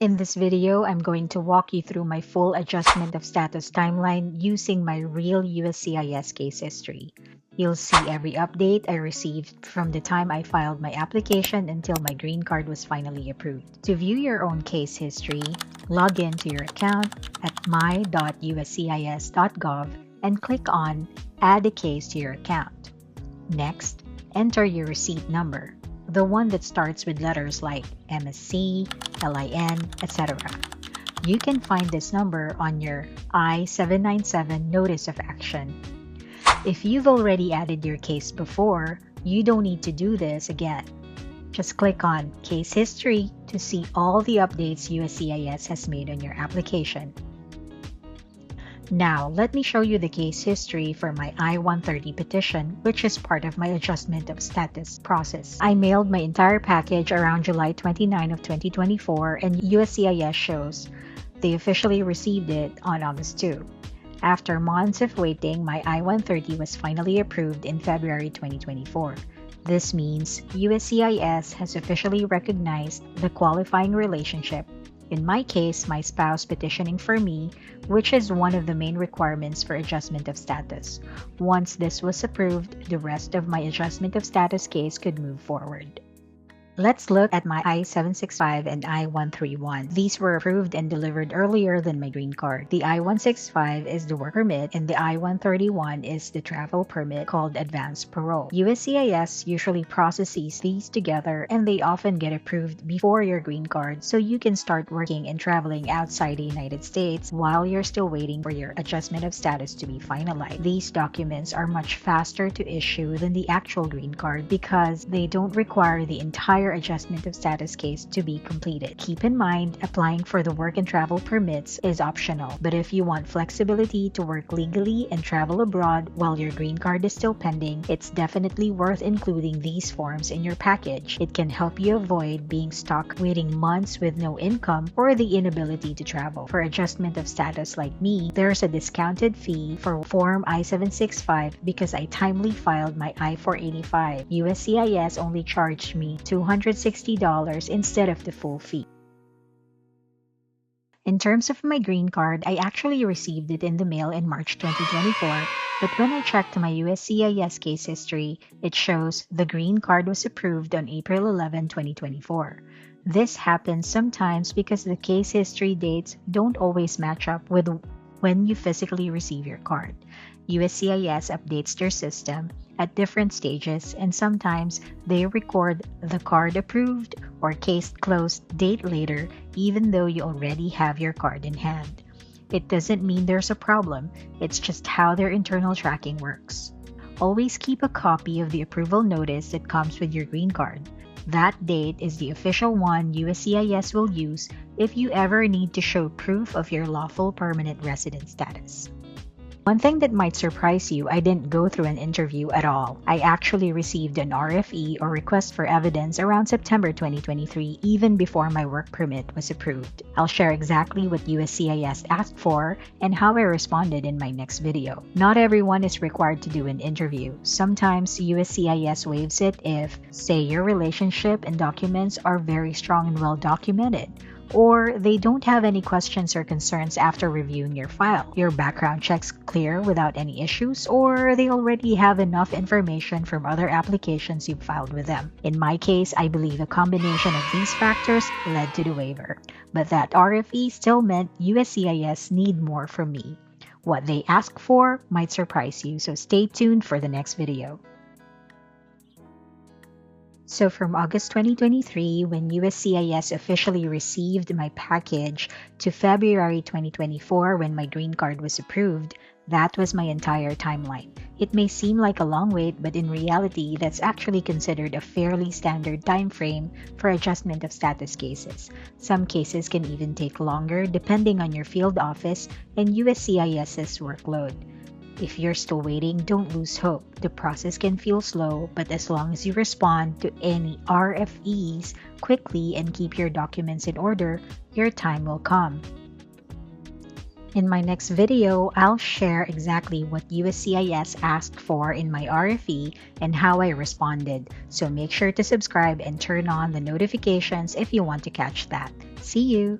In this video, I'm going to walk you through my full adjustment of status timeline using my real USCIS case history. You'll see every update I received from the time I filed my application until my green card was finally approved. To view your own case history, log in to your account at my.uscis.gov and click on Add a Case to your account. Next, enter your receipt number, the one that starts with letters like MSC, LIN, etc. You can find this number on your I-797 Notice of Action. If you've already added your case before, you don't need to do this again. Just click on Case History to see all the updates USCIS has made on your application. Now, let me show you the case history for my I-130 petition, which is part of my adjustment of status process. I mailed my entire package around July 29 of 2024, and USCIS shows they officially received it on August 2. After months of waiting, my I-130 was finally approved in February 2024. This means USCIS has officially recognized the qualifying relationship, in my case, my spouse petitioning for me, which is one of the main requirements for adjustment of status. Once this was approved, the rest of my adjustment of status case could move forward. Let's look at my I-765 and I-131. These were approved and delivered earlier than my green card. The I-165 is the work permit and the I-131 is the travel permit called advance parole. USCIS usually processes these together and they often get approved before your green card, so you can start working and traveling outside the United States while you're still waiting for your adjustment of status to be finalized. These documents are much faster to issue than the actual green card because they don't require the entire adjustment of status case to be completed. Keep in mind, applying for the work and travel permits is optional, but if you want flexibility to work legally and travel abroad while your green card is still pending, it's definitely worth including these forms in your package. It can help you avoid being stuck waiting months with no income or the inability to travel. For adjustment of status like me, there's a discounted fee for Form I-765 because I timely filed my I-485. USCIS only charged me $260 instead of the full fee. In terms of my green card, I actually received it in the mail in March 2024, but when I checked my USCIS case history, it shows the green card was approved on April 11, 2024. This happens sometimes because the case history dates don't always match up with when you physically receive your card. USCIS updates their system at different stages, and sometimes they record the card approved or case closed date later, even though you already have your card in hand. It doesn't mean there's a problem, it's just how their internal tracking works. Always keep a copy of the approval notice that comes with your green card. That date is the official one USCIS will use if you ever need to show proof of your lawful permanent resident status. One thing that might surprise you, I didn't go through an interview at all. I actually received an RFE or request for evidence around September 2023, even before my work permit was approved. I'll share exactly what USCIS asked for and how I responded in my next video. Not everyone is required to do an interview. Sometimes USCIS waives it if, say, your relationship and documents are very strong and well documented, or they don't have any questions or concerns after reviewing your file. Your background check's clear without any issues, or they already have enough information from other applications you've filed with them. In my case, I believe a combination of these factors led to the waiver. But that RFE still meant USCIS need more from me. What they ask for might surprise you, so stay tuned for the next video. So from August 2023, when USCIS officially received my package, to February 2024, when my green card was approved, that was my entire timeline. It may seem like a long wait, but in reality, that's actually considered a fairly standard time frame for adjustment of status cases. Some cases can even take longer depending on your field office and USCIS's workload. If you're still waiting, don't lose hope. The process can feel slow, but as long as you respond to any RFEs quickly and keep your documents in order, your time will come. In my next video, I'll share exactly what USCIS asked for in my RFE and how I responded, so make sure to subscribe and turn on the notifications if you want to catch that. See you!